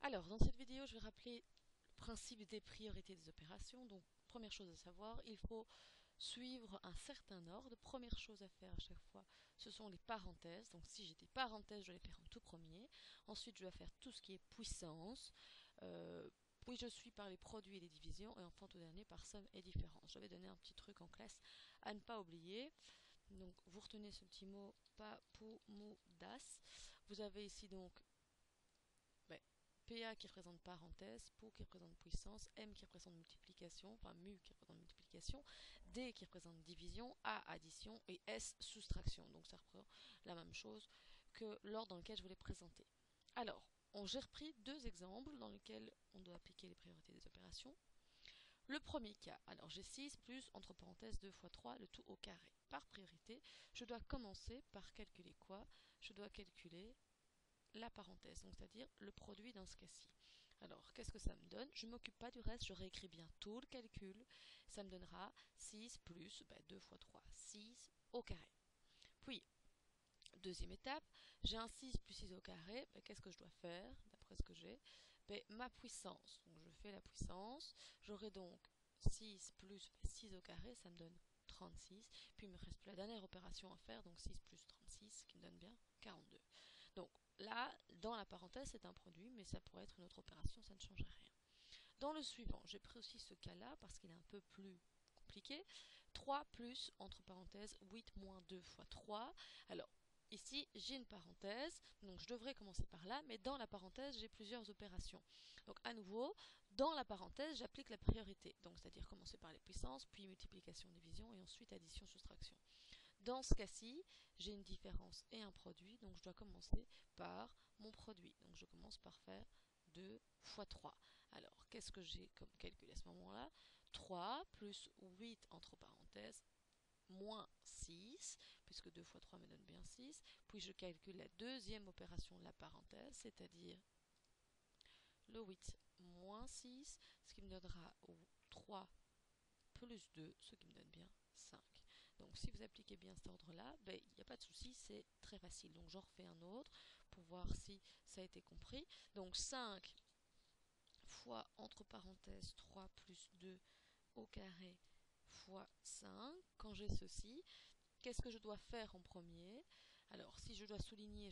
Alors, dans cette vidéo, je vais rappeler le principe des priorités des opérations. Donc, première chose à savoir, il faut suivre un certain ordre. Première chose à faire à chaque fois, ce sont les parenthèses. Donc, si j'ai des parenthèses, je vais les faire en tout premier. Ensuite, je vais faire tout ce qui est puissance. Puis je suis par les produits et les divisions. Et enfin, tout dernier, par somme et différence. Je vais donner un petit truc en classe à ne pas oublier. Donc, vous retenez ce petit mot PAPOMODAS. Vous avez ici donc PA qui représente parenthèse, PO qui représente puissance, M qui représente multiplication, enfin mu qui représente multiplication, D qui représente division, A addition et S soustraction. Donc ça représente la même chose que l'ordre dans lequel je vous l'ai présenté. Alors, j'ai repris deux exemples dans lesquels on doit appliquer les priorités des opérations. Le premier cas, alors j'ai 6 plus, entre parenthèses, 2 fois 3, le tout au carré. Par priorité, je dois commencer par calculer quoi? Je dois calculer la parenthèse, donc c'est-à-dire le produit dans ce cas-ci. Alors, qu'est-ce que ça me donne? Je ne m'occupe pas du reste, je réécris bien tout le calcul. Ça me donnera 6 plus 2 fois 3, 6 au carré. Puis, deuxième étape, j'ai un 6 plus 6 au carré. Qu'est-ce que je dois faire, d'après ce que j'ai? Ma puissance. Donc, je fais la puissance. J'aurai donc 6 plus 6 au carré, ça me donne 36. Puis, il me reste plus la dernière opération à faire, donc 6 plus 36, qui me donne bien 42. Donc, là, dans la parenthèse, c'est un produit, mais ça pourrait être une autre opération, ça ne changerait rien. Dans le suivant, j'ai pris aussi ce cas-là parce qu'il est un peu plus compliqué. 3 plus, entre parenthèses, 8 moins 2 fois 3. Alors, ici, j'ai une parenthèse, donc je devrais commencer par là, mais dans la parenthèse, j'ai plusieurs opérations. Donc, à nouveau, dans la parenthèse, j'applique la priorité. Donc, c'est-à-dire commencer par les puissances, puis multiplication, division, et ensuite addition, soustraction. Dans ce cas-ci, j'ai une différence et un produit, donc je dois commencer par mon produit. Donc je commence par faire 2 fois 3. Alors, qu'est-ce que j'ai comme calcul à ce moment-là? 3 plus 8 entre parenthèses, moins 6, puisque 2 fois 3 me donne bien 6. Puis je calcule la deuxième opération de la parenthèse, c'est-à-dire le 8 moins 6, ce qui me donnera 3 plus 2, ce qui me donne bien 5. Donc si vous appliquez bien cet ordre-là, il n'y a pas de souci, c'est très facile. Donc j'en refais un autre pour voir si ça a été compris. Donc 5 fois, entre parenthèses, 3 plus 2 au carré fois 5. Quand j'ai ceci, qu'est-ce que je dois faire en premier? Alors si je dois souligner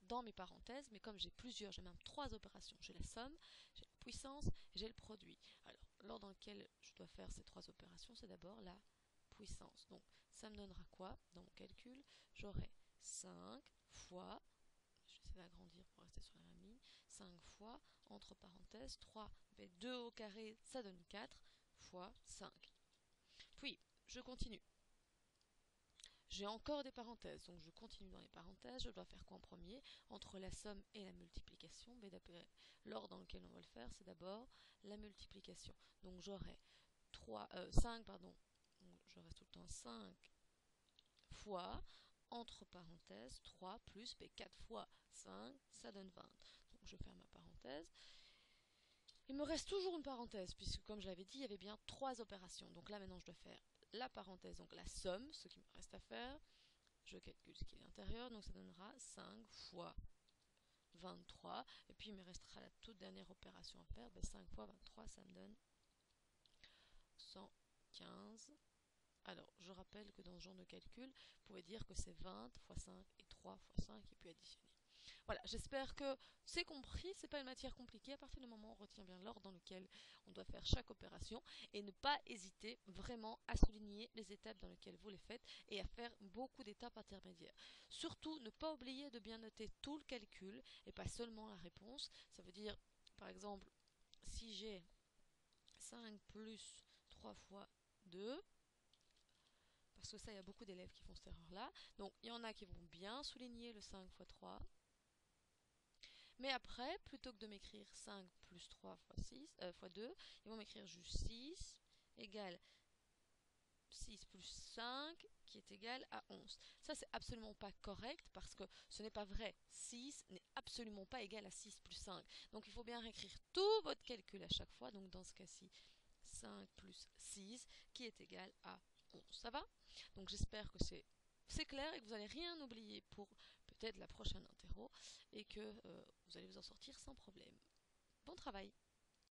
dans mes parenthèses, mais comme j'ai plusieurs, j'ai même 3 opérations. J'ai la somme, j'ai la puissance, j'ai le produit. Alors, l'ordre dans lequel je dois faire ces 3 opérations, c'est d'abord la puissance. Donc, ça me donnera quoi dans mon calcul? J'aurai 5 fois, je vais essayer d'agrandir pour rester sur la même ligne, 5 fois, entre parenthèses, 3, 2 au carré, ça donne 4, fois 5. Puis, je continue. J'ai encore des parenthèses, donc je continue dans les parenthèses. Je dois faire quoi en premier? Entre la somme et la multiplication. L'ordre dans lequel on va le faire, c'est d'abord la multiplication. Donc j'aurai 5, pardon, donc je reste tout le temps 5 fois, entre parenthèses, 3 plus 4 fois 5, ça donne 20. Donc je ferme ma parenthèse. Il me reste toujours une parenthèse, puisque comme je l'avais dit, il y avait bien 3 opérations. Donc là maintenant je dois faire la parenthèse, donc la somme, ce qui me reste à faire. Je calcule ce qui est à l'intérieur, donc ça donnera 5 fois 23. Et puis il me restera la toute dernière opération à faire. 5 fois 23, ça me donne 115. Alors, je rappelle que dans ce genre de calcul, vous pouvez dire que c'est 20 fois 5 et 3 fois 5 et puis additionner. Voilà, j'espère que c'est compris, c'est pas une matière compliquée. À partir du moment où on retient bien l'ordre dans lequel on doit faire chaque opération et ne pas hésiter vraiment à souligner les étapes dans lesquelles vous les faites et à faire beaucoup d'étapes intermédiaires. Surtout, ne pas oublier de bien noter tout le calcul et pas seulement la réponse. Ça veut dire, par exemple, si j'ai 5 plus 3 fois 2, parce que ça, il y a beaucoup d'élèves qui font cette erreur-là. Donc, il y en a qui vont bien souligner le 5 fois 3. Mais après, plutôt que de m'écrire 5 plus 3 fois 2, ils vont m'écrire juste 6 égale 6 plus 5 qui est égal à 11. Ça, c'est absolument pas correct parce que ce n'est pas vrai. 6 n'est absolument pas égal à 6 plus 5. Donc, il faut bien réécrire tout votre calcul à chaque fois. Donc, dans ce cas-ci, 5 plus 6 qui est égal à 11. Ça va? Donc, j'espère que c'est clair et que vous n'allez rien oublier pour peut-être la prochaine interro et que vous allez vous en sortir sans problème. Bon travail!